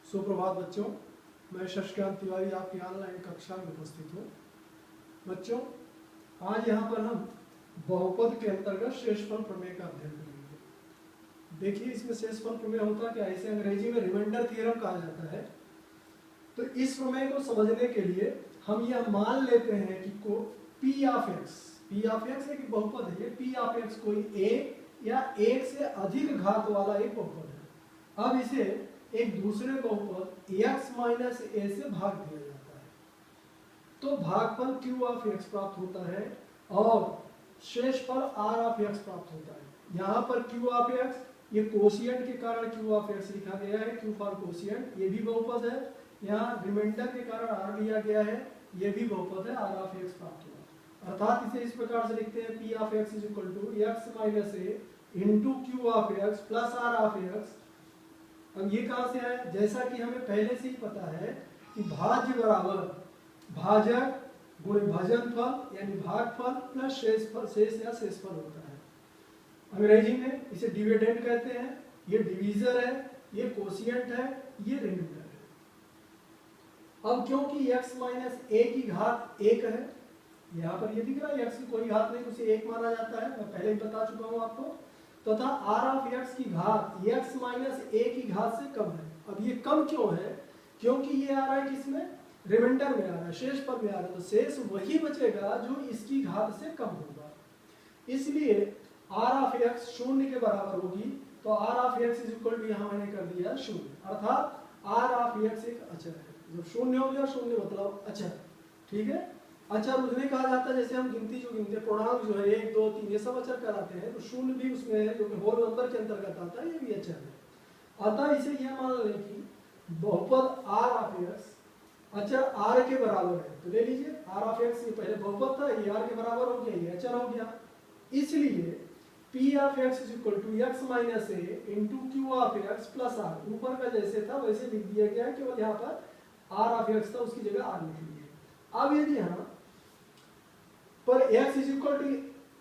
सुप्रभात बच्चों, मैं शशिकांत तिवारी आपकी ऑनलाइन कक्षा में उपस्थित हूँ। बच्चों, आज यहाँ पर हम बहुपद के अंतर्गत शेषफल प्रमेय का अध्ययन करेंगे। देखिए, इसमें शेषफल प्रमेय होता क्या है, इसे अंग्रेजी में रिमाइंडर थ्योरम कहा जाता है। तो इस प्रमेय को समझने के लिए हम यह मान लेते हैं कि को पी ऑफ एक्स एक बहुपद है। पी ऑफ एक्स कोई एक या एक से अधिक घात वाला एक बहुपद है। अब इसे एक दूसरे बहुपद x माइनस ए से भाग दिया जाता है, तो भागफल q ऑफ x प्राप्त होता है और शेषफल r ऑफ x प्राप्त होता है। यहाँ पर q ऑफ x ये कोशिएंट के कारण q ऑफ x लिखा गया है, q फॉर कोशिएंट, ये भी बहुपद है। यहाँ रिमाइंडर के कारण r लिया गया है, ये भी बहुपद है, r ऑफ x प्राप्त हुआ। अर्थात इसे इस प्रकार से लिखते हैं p of x is equal to x minus a into q of x plus r of x। अब ये कहां से है, जैसा कि हमें पहले से ही पता है कि भाज्य बराबर भाजक गुणे भाजनफल यानी भागफल प्लस शेषफल, शेष या शेषफल होता है। अंग्रेजी में इसे डिविडेंड कहते हैं। ये डिवीजर है, ये कोशिएंट है, ये रिमाइंडर है। अब क्योंकि x माइनस ए की घात एक है, यहाँ पर ये दिख रहा है x की कोई घात नहीं, उसे एक माना जाता है, मैं पहले ही बता चुका हूँ आपको। तथा r ऑफ x की घात x माइनस ए की घात से कम है। अब ये कम क्यों है, क्योंकि ये आ रहा है किसमें, रिमाइंडर में आ रहा है, शेषफल में आ रहा है, तो शेष वही बचेगा जो इसकी घात से कम होगा। इसलिए r ऑफ x शून्य के बराबर होगी, तो r of x is equal to यहाँ मैंने कर दिया शून्य, अर्थात r ऑफ x एक अचर है। जब शून्य हो गया, शून्य मतलब अचर, ठीक है। अचर उन्हें कहा जाता है, जैसे हम गिनती जो गिनते पूर्णांक जो है 1 2 3 ये सब अचर कराते हैं, तो शून्य भी उसमें है जो कि होल नंबर के अंतर्गत आता है, ये भी अचर है। अतः इसे यह मान लें कि बहुपद r ऑफ x अचर r के बराबर है, तो ले लीजिए r ऑफ x ये पहले बहुपद था, ये r के बराबर हो गया, ये अचर हो गया। इसलिए p of x is equal to x minus a into q of x plus r, ऊपर का जैसे था वैसे लिख दिया गया है, केवल यहाँ पर r ऑफ x था उसकी जगह r लिख लीजिए। अब यदि यहाँ पर x is equal to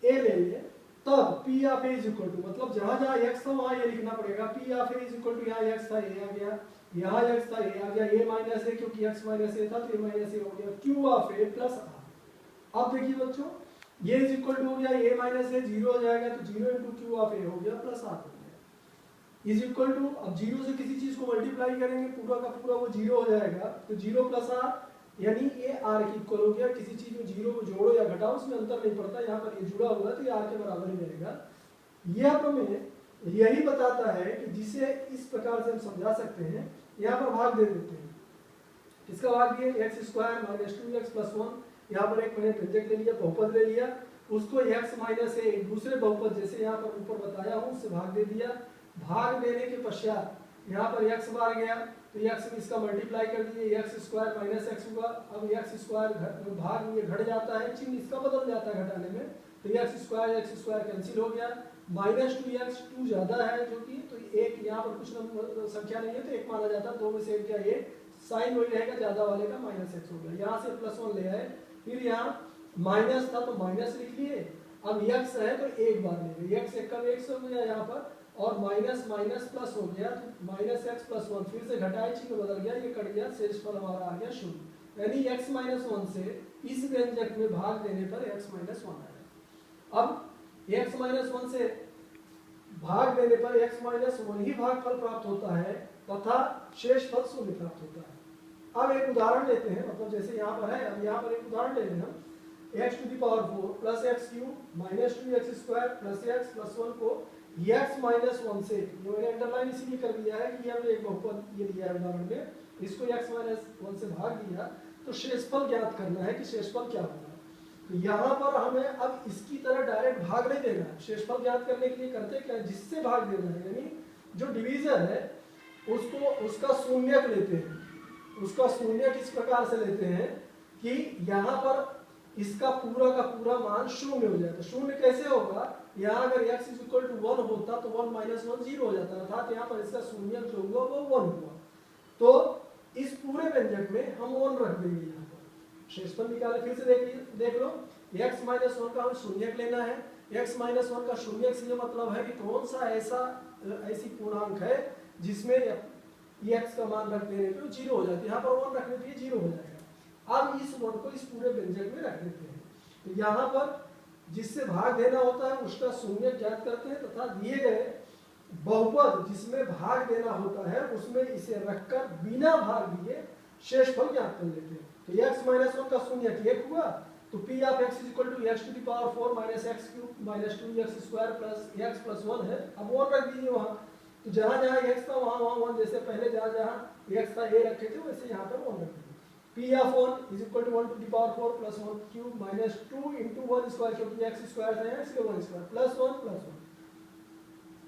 a ले लिए, तब p of a is equal to, मतलब जहां जहां x था वहां ये लिखना पड़ेगा। p of a is equal to, यहाँ x था a आ गया, यहाँ x था a आ गया, a माइनस a क्योंकि x माइनस a था तो a माइनस a हो गया, q of a plus r। अब देखिए बच्चों, ये इज इक्वल टू हो गया a माइनस a, 0 हो जाएगा तो 0 इंटू q ऑफ a हो गया प्लस r हो गया, इज इक्वल टू, अब 0 से किसी चीज को मल्टीप्लाई करेंगे पूरा का पूरा वो 0 हो जाएगा, तो 0 प्लस r यानी ये r के इक्वल हो गया। किसी चीज में 0 को जोड़ो या घटाओ उसमें अंतर नहीं पड़ता, यहाँ पर ये जुड़ा हुआ है तो ये r के बराबर ही रहेगा। यह प्रमेय यही बताता है कि जिसे इस प्रकार से हम समझा सकते हैं, यहाँ पर भाग दे देते हैं। किसका भाग दिए, x square minus 2x plus 1, यहाँ पर एक मैंने व्यंजक ले लिया, बहुपद ले लिया, उसको x माइनस ए दूसरे बहुपद जैसे यहाँ पर ऊपर बताया हूँ उससे भाग दे दिया। भाग देने के पश्चात यहाँ पर x बार गया तो x में इसका मल्टीप्लाई कर दिए, x स्क्वायर माइनस x हुआ। अब x स्क्वायर भाग ये घट जाता है, चिन्ह इसका बदल जाता है घटाने में, तो x स्क्वायर कैंसिल हो गया, माइनस 2x 2 ज्यादा है जो कि, तो एक यहाँ पर कुछ संख्या नहीं है तो एक माना जाता है, 2 में से एक क्या, एक साइन वही रहेगा, ज्यादा वाले का माइनस x हो गया। यहाँ से प्लस 1 ले आए, फिर यहाँ माइनस था तो माइनस लिख लिए, अब x है तो एक बार ले गए, x एक का x हो गया यहाँ पर, और माइनस माइनस प्लस हो गया तो माइनस x प्लस 1, फिर से घटाए, चिन्ह बदल गया, ये कट गया, शेषफल हमारा आ गया शून्य। यानी x माइनस 1 से इस व्यंजक में भाग देने पर x माइनस 1 आया। अब x माइनस 1 से भाग देने पर x माइनस 1 ही भागफल प्राप्त होता है तथा शेषफल शून्य प्राप्त होता है। अब एक उदाहरण लेते हैं, मतलब जैसे यहाँ पर है, अब यहाँ पर एक उदाहरण ले लें हम, x to the power 4 plus x cube minus 2x square plus x plus 1 को x माइनस 1 से, ये मैंने अंडरलाइन इसीलिए कर दिया है कि हमने एक बहुपद ये दिया है उदाहरण में, इसको x माइनस 1 से भाग दिया, तो शेषफल ज्ञात करना है कि शेषफल क्या होगा। तो यहाँ पर हमें अब इसकी तरह डायरेक्ट भाग नहीं देना है, शेषफल ज्ञात करने के लिए करते क्या है, जिससे भाग देना है, यानी जो डिवीजर है उसको उसका शून्यक लेते हैं। उसका शून्यक इस प्रकार से लेते हैं कि यहाँ पर इसका पूरा का पूरा मान शून्य हो जाए। तो शून्य कैसे होगा, यहाँ अगर x इज इक्वल टू 1 होता तो 1 माइनस 1 0 हो जाता, अर्थात यहाँ पर इसका शून्य जो हुआ वो 1 हुआ। तो इस पूरे व्यंजक में हम 1 रख देंगे। यहाँ पर शेषफल निकाले, फिर से देख लो, x माइनस 1 का हमें शून्यक लेना है, x माइनस 1 का शून्यक से मतलब है कि कौन सा ऐसी पूर्णांक है जिसमें x का मान रख देने पे 0 हो जाती है, यहाँ पर 1 रखने पे 0 हो जाएगा। अब इस 1 को इस पूरे व्यंजक में रख देते हैं, तो यहाँ पर जिससे भाग देना होता है उसका शून्य ज्ञात करते हैं तथा दिए गए बहुपद जिसमें भाग देना होता है उसमें इसे रखकर बिना भाग दिए शेषफल ज्ञात कर लेते हैं। तो x माइनस 1 का शून्य 1 हुआ, तो p of x is equal to x to the power 4 minus x cube minus 2x square plus x plus 1 है। अब 1 रख दीजिए वहाँ, तो जहाँ जहाँ x था वहाँ वहाँ 1, जैसे पहले जहाँ जहाँ x था a रखे थे वैसे यहाँ पर 1 रख दीजिए। p of 1 is equal to 1 to the power 4 plus 1 cube minus 2 into 1 square, क्योंकि x स्क्वायर है इसलिए 1 स्क्वायर प्लस 1 प्लस 1,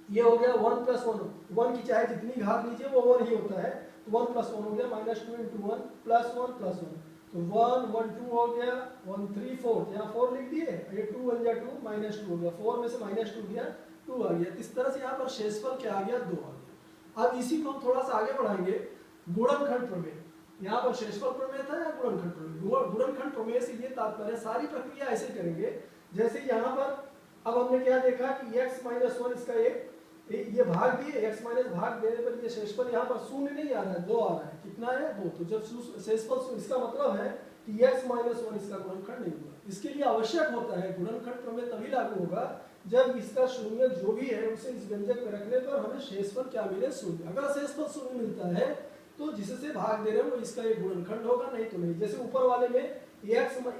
ये हो गया 1 प्लस 1, 1 की चाहे जितनी घात लीजिए वो 1 ही होता है, तो 1 प्लस 1 हो गया माइनस 2 इंटू 1 प्लस 1 प्लस 1, तो 1 1 2 हो गया, 1 3 4, यहाँ 4 लिख दिए, ये 2 1 जा 2 माइनस 2 हो गया, 4 में से माइनस 2 गया 2 आ गया। इस तरह से यहाँ पर शेषफल क्या आ गया 2 आ गया। अब इसी को हम थोड़ा सा आगे बढ़ाएंगे, गुणनखंड प्रमेय। यहाँ पर शेषफल प्रमेय था या गुणनखंड प्रमेय? गुणनखंड प्रमेय से ये तात्पर्य, सारी प्रक्रिया ऐसे करेंगे जैसे यहाँ पर अब हमने क्या देखा कि x माइनस 1 इसका ये भाग दिए, x माइनस भाग देने पर ये शेषफल यहाँ पर शून्य नहीं आ रहा है, 2 आ रहा है। कितना है 2, तो जब शेषफल, इसका मतलब है कि x माइनस 1 इसका गुणनखंड नहीं हुआ। इसके लिए आवश्यक होता है गुणनखंड प्रमेय तभी लागू होगा जब इसका शून्य जो भी है उसे इस व्यंजक में रखने पर हमें शेषफल क्या मिले, शून्य। अगर शेषफल शून्य मिलता है तो जिससे भाग दे रहे हैं वो इसका एक गुणनखंड होगा, नहीं तो नहीं। जैसे ऊपर वाले में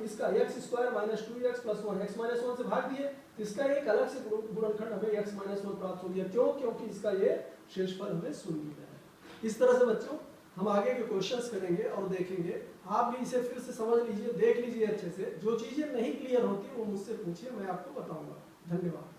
इसका x square minus 2x plus 1, x minus 1 से भाग दिए, इसका एक अलग से गुणनखंड हमें x माइनस 1 प्राप्त हो गया। क्यों? क्योंकि इसका ये शेषफल हमें शून्य मिला है। इस तरह से बच्चों हम आगे के क्वेश्चंस करेंगे और देखेंगे। आप भी इसे फिर से समझ लीजिए, देख लीजिए अच्छे से। जो चीजें नहीं क्लियर होती वो मुझसे पूछिए, मैं आपको बताऊंगा। धन्यवाद।